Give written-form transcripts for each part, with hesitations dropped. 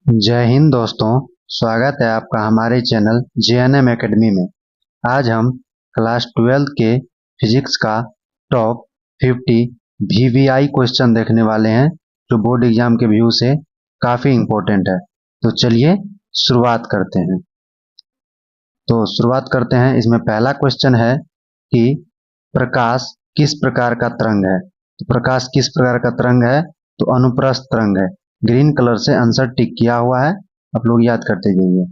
जय हिंद दोस्तों, स्वागत है आपका हमारे चैनल JNM एकेडमी में। आज हम क्लास 12 के फिजिक्स का टॉप 50 VVI क्वेश्चन देखने वाले हैं जो बोर्ड एग्जाम के व्यू से काफ़ी इम्पोर्टेंट है। तो चलिए शुरुआत करते हैं। इसमें पहला क्वेश्चन है कि प्रकाश किस प्रकार का तरंग है। तो प्रकाश किस प्रकार का तरंग है? तो अनुप्रस्थ तरंग है। ग्रीन कलर से आंसर टिक किया हुआ है, आप लोग याद करते जाइए।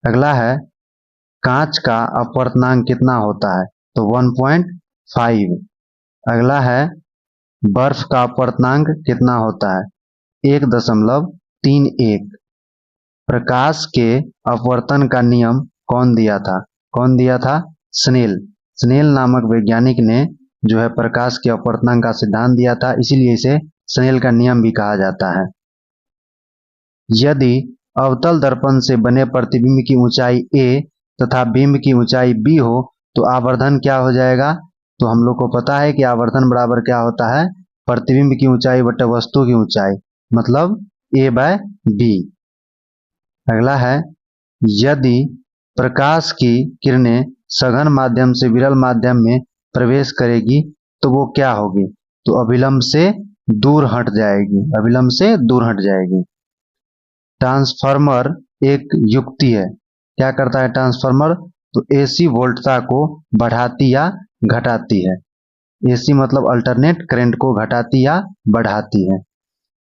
अगला है कांच का अपवर्तनांक कितना होता है? तो 1.5। अगला है बर्फ का अपवर्तनांक कितना होता है? 1.31। प्रकाश के अपवर्तन का नियम कौन दिया था? स्नेल नामक वैज्ञानिक ने जो है प्रकाश के अपवर्तनांक का सिद्धांत दिया था, इसीलिए इसे स्नेल का नियम भी कहा जाता है। यदि अवतल दर्पण से बने प्रतिबिंब की ऊंचाई a तथा बिंब की ऊंचाई b हो तो आवर्धन क्या हो जाएगा? तो हम लोग को पता है कि आवर्धन बराबर क्या होता है? प्रतिबिंब की ऊंचाई बटे वस्तु की ऊंचाई, मतलब a/b। अगला है यदि प्रकाश की किरणें सघन माध्यम से विरल माध्यम में प्रवेश करेगी तो वो क्या होगी? तो अभिलंब से दूर हट जाएगी। ट्रांसफार्मर एक युक्ति है। क्या करता है ट्रांसफार्मर? तो AC वोल्टता को बढ़ाती या घटाती है। AC मतलब अल्टरनेट करंट को घटाती या बढ़ाती है।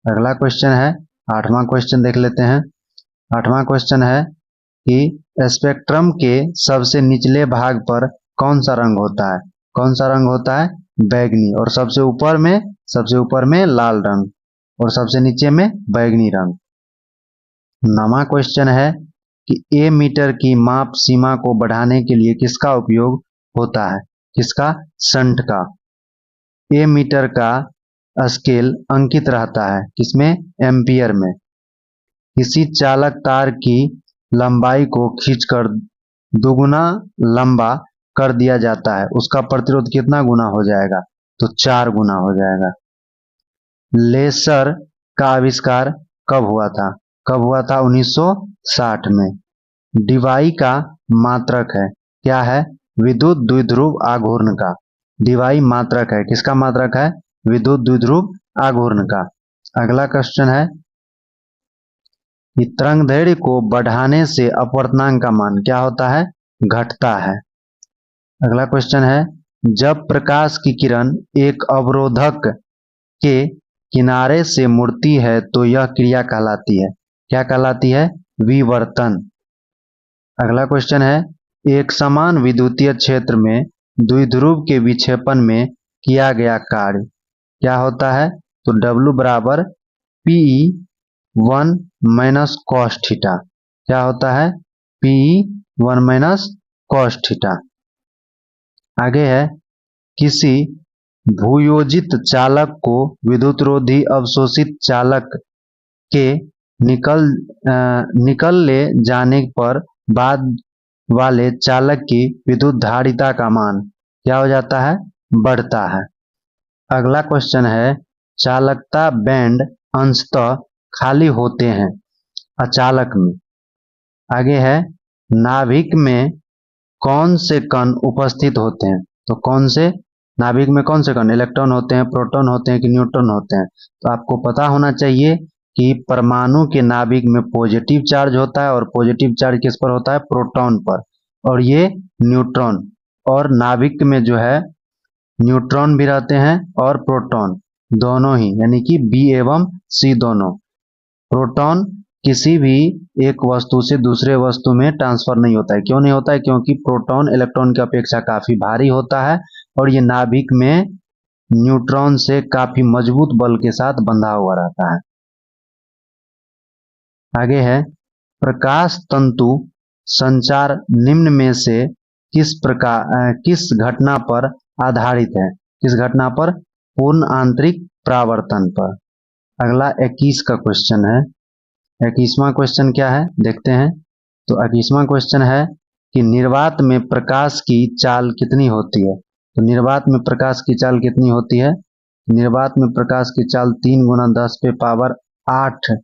अगला क्वेश्चन है, 8वां क्वेश्चन देख लेते हैं। 8वां क्वेश्चन है कि स्पेक्ट्रम के सबसे निचले भाग पर कौन सा रंग होता है? बैगनी। और सबसे ऊपर में लाल रंग और सबसे नीचे में बैगनी रंग। 9वां क्वेश्चन है कि A मीटर की माप सीमा को बढ़ाने के लिए किसका उपयोग होता है? शंट का। A मीटर का स्केल अंकित रहता है किसमें? एम्पियर में। किसी चालक तार की लंबाई को खींचकर दोगुना लंबा कर दिया जाता है, उसका प्रतिरोध कितना गुना हो जाएगा? तो 4 गुना हो जाएगा। लेसर का आविष्कार कब हुआ था? 1960 में। डिवाई का मात्रक है, क्या है? विद्युत द्विध्रुव आघूर्ण का। डिवाई मात्रक है, किसका मात्रक है? विद्युत द्विध्रुव आघूर्ण का। अगला क्वेश्चन है कि तरंगदैर्घ्य को बढ़ाने से अपवर्तनांक का मान क्या होता है? घटता है। अगला क्वेश्चन है जब प्रकाश की किरण एक अवरोधक के किनारे से मुड़ती है तो यह क्रिया कहलाती है, क्या कहलाती है? विवर्तन। अगला क्वेश्चन है एक समान विद्युतीय क्षेत्र में द्विध्रुव के विक्षेपण में किया गया कार्य क्या होता है? तो W बराबर PE1 माइनस कॉस थीटा। क्या होता है? PE1 minus cos theta. आगे है किसी भूयोजित चालक को विद्युतरोधी अवशोषित चालक के निकल ले जाने पर बाद वाले चालक की विद्युत धारिता का मान क्या हो जाता है? बढ़ता है। अगला क्वेश्चन है चालकता बैंड अंशतः खाली होते हैं अचालक में। आगे है नाभिक में कौन से कण उपस्थित होते हैं? तो नाभिक में कौन से कण? इलेक्ट्रॉन होते हैं, प्रोटॉन होते हैं कि न्यूट्रॉन होते हैं? तो आपको पता होना चाहिए कि परमाणु के नाभिक में पॉजिटिव चार्ज होता है और पॉजिटिव चार्ज किस पर होता है? प्रोटॉन पर, और ये न्यूट्रॉन। और नाभिक में जो है न्यूट्रॉन भी रहते हैं और प्रोटॉन दोनों ही, यानी कि B एवं C दोनों। प्रोटॉन किसी भी एक वस्तु से दूसरे वस्तु में ट्रांसफर नहीं होता है। क्यों नहीं होता है? क्योंकि प्रोटॉन इलेक्ट्रॉन की अपेक्षा काफी भारी होता है और ये नाभिक में न्यूट्रॉन से काफी मजबूत बल के साथ बंधा हुआ रहता है। आगे है प्रकाश तंतु संचार निम्न में से किस घटना पर आधारित है? किस घटना पर? पूर्ण आंतरिक परावर्तन पर। अगला 21 का क्वेश्चन है। 21वां क्वेश्चन क्या है देखते हैं। तो 21वां क्वेश्चन है कि निर्वात में प्रकाश की चाल कितनी होती है? तो निर्वात में प्रकाश की चाल कितनी होती है? निर्वात में प्रकाश की चाल 3 × 10⁸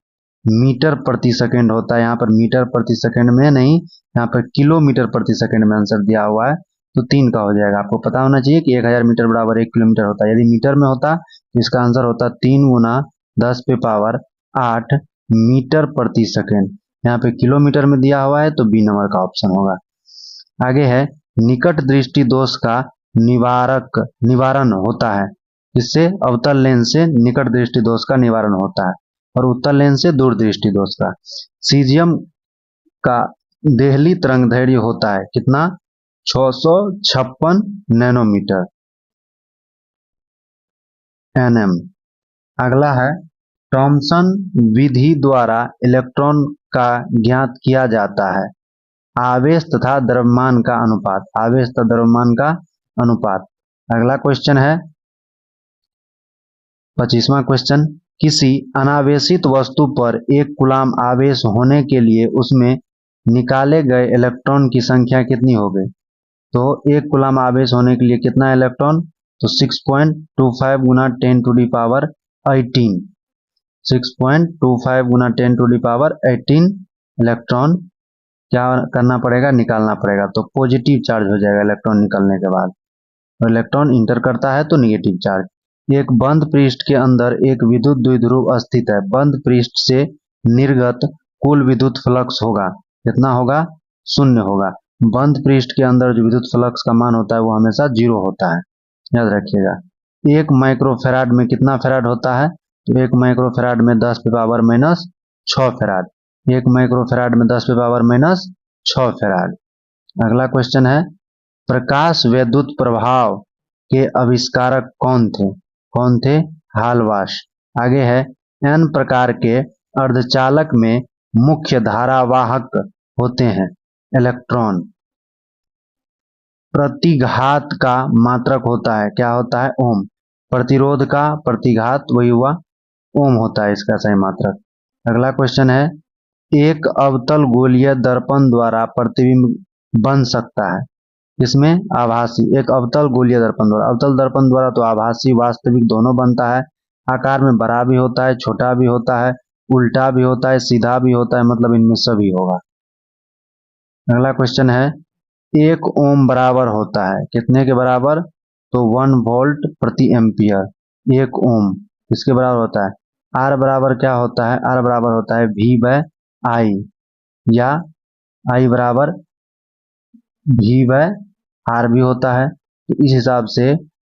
मीटर प्रति सेकंड होता है। यहाँ पर मीटर प्रति सेकंड में नहीं, यहाँ पर किलोमीटर प्रति सेकंड में आंसर दिया हुआ है, तो 3 का हो जाएगा। आपको पता होना चाहिए कि 1000 मीटर बराबर 1 किलोमीटर होता है। यदि मीटर में होता तो इसका आंसर होता 3 गुना 10 पे पावर 8 मीटर प्रति सेकंड। यहाँ पे किलोमीटर में दिया हुआ है तो बी नंबर का ऑप्शन होगा। आगे है निकट दृष्टि दोष का निवारण होता है। इससे अवतल लेंस से निकट दृष्टि दोष का निवारण होता है और उत्तल लेंस से दूर दृष्टि दोष का। सीजियम का देहली तरंगदैर्घ्य होता है कितना? 656 नैनोमीटर nm। अगला है थॉमसन विधि द्वारा इलेक्ट्रॉन का ज्ञात किया जाता है। आवेश तथा द्रव्यमान का अनुपात, आवेश तथा द्रव्यमान का अनुपात। अगला क्वेश्चन है 25वां क्वेश्चन, किसी अनावेशित वस्तु पर 1 कूलाम आवेश होने के लिए उसमें निकाले गए इलेक्ट्रॉन की संख्या कितनी होगी? तो 1 कूलाम आवेश होने के लिए कितना इलेक्ट्रॉन? तो 6.25 गुना 10 टू दी पावर 18, 6.25 गुना 10 टू दी पावर 18 इलेक्ट्रॉन क्या करना पड़ेगा? निकालना पड़ेगा। तो पॉजिटिव चार्ज हो जाएगा इलेक्ट्रॉन निकलने के बाद, और इलेक्ट्रॉन इंटर करता है तो निगेटिव चार्ज। एक बंद पृष्ठ के अंदर एक विद्युत द्विध्रुव स्थित है। बंद पृष्ठ से निर्गत कुल विद्युत फ्लक्स होगा कितना होगा? 0 होगा। बंद पृष्ठ के अंदर जो विद्युत फ्लक्स का मान होता है वो हमेशा 0 होता है, याद रखिएगा। 1 माइक्रोफेराड में कितना फेराड होता है? तो 1 माइक्रोफेराड में 10 पे पावर माइनस 6 फेराड। 1 माइक्रोफेराड में 10 पे पावर माइनस 6 फेराड। अगला क्वेश्चन है प्रकाश विद्युत प्रभाव के आविष्कारक कौन थे? कौन थे? हालवाश। आगे है n प्रकार के अर्धचालक में मुख्य धारावाहक होते हैं इलेक्ट्रॉन। प्रतिघात का मात्रक होता है, क्या होता है? ओम। प्रतिरोध का प्रतिघात वही हुआ ओम होता है इसका सही मात्रक। अगला क्वेश्चन है एक अवतल गोलीय दर्पण द्वारा प्रतिबिंब बन सकता है। इसमें आभासी, एक अवतल गोलीय दर्पण द्वारा, अवतल दर्पण द्वारा तो आभासी वास्तविक दोनों बनता है। आकार में बड़ा भी होता है, छोटा भी होता है, उल्टा भी होता है, सीधा भी होता है, मतलब इनमें सभी होगा। अगला क्वेश्चन है 1 ओम बराबर होता है कितने के बराबर? तो 1 वोल्ट प्रति एम्पियर। 1 ओम किसके बराबर होता है? आर बराबर क्या होता है? आर बराबर होता है V बाय आई, या आई बराबर V बाय आर भी होता है। तो इस हिसाब से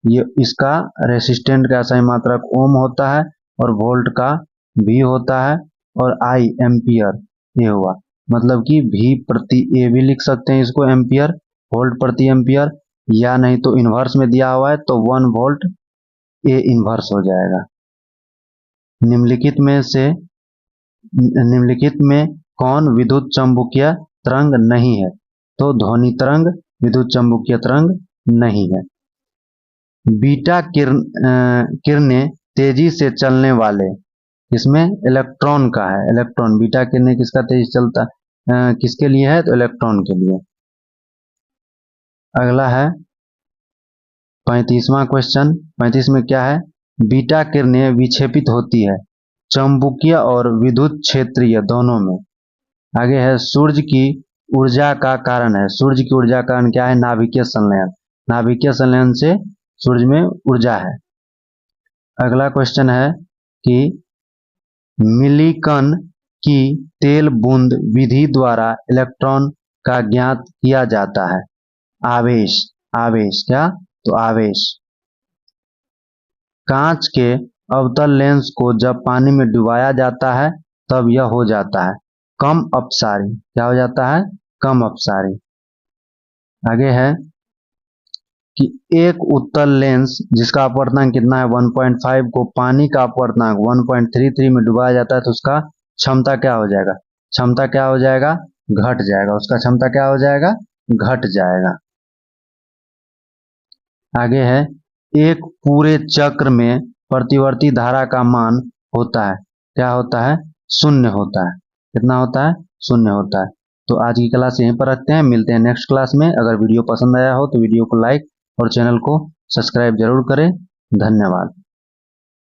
ये इसका रेसिस्टेंट का सही मात्रक ओम होता है और वोल्ट का V होता है और आई एम्पियर ये हुआ, मतलब कि V प्रति ए भी लिख सकते हैं इसको एम्पियर, वोल्ट प्रति एम्पियर, या नहीं तो इन्वर्स में दिया हुआ है तो 1 वोल्ट ए इन्वर्स हो जाएगा। निम्नलिखित में कौन विद्युत चुम्बकीय तरंग नहीं है? तो ध्वनि तरंग विद्युत चुम्बकीय तरंग नहीं है। बीटा किरणें तेजी से चलने वाले, इसमें इलेक्ट्रॉन का है, इलेक्ट्रॉन। बीटा किरणें किसका तेजी चलता किसके लिए है? तो इलेक्ट्रॉन के लिए। अगला है 35वां क्वेश्चन। 35 में क्या है? बीटा किरणें विक्षेपित होती है चुंबकीय और विद्युत क्षेत्रीय दोनों में। आगे है सूर्य की ऊर्जा का कारण है। सूर्य की ऊर्जा का कारण क्या है? नाभिकीय संलयन। नाभिकीय संलयन से सूर्य में ऊर्जा है। अगला क्वेश्चन है कि मिलिकन की तेल बूंद विधि द्वारा इलेक्ट्रॉन का ज्ञात किया जाता है। आवेश, आवेश क्या? तो आवेश। कांच के अवतल लेंस को जब पानी में डुबाया जाता है तब यह हो जाता है कम अपसारी। क्या हो जाता है? कम अपसारी। आगे है कि एक उत्तल लेंस जिसका अपवर्तनांक कितना है 1.5 को पानी का अपवर्तनांक 1.33 में डुबाया जाता है तो उसका क्षमता क्या हो जाएगा? क्षमता क्या हो जाएगा? घट जाएगा। उसका क्षमता क्या हो जाएगा? घट जाएगा। आगे है एक पूरे चक्र में प्रतिवर्ती धारा का मान होता है, क्या होता है? 0 होता है। कितना होता है? 0 होता है। तो आज की क्लास यहीं पर रखते हैं, मिलते हैं नेक्स्ट क्लास में। अगर वीडियो पसंद आया हो तो वीडियो को लाइक और चैनल को सब्सक्राइब जरूर करें। धन्यवाद।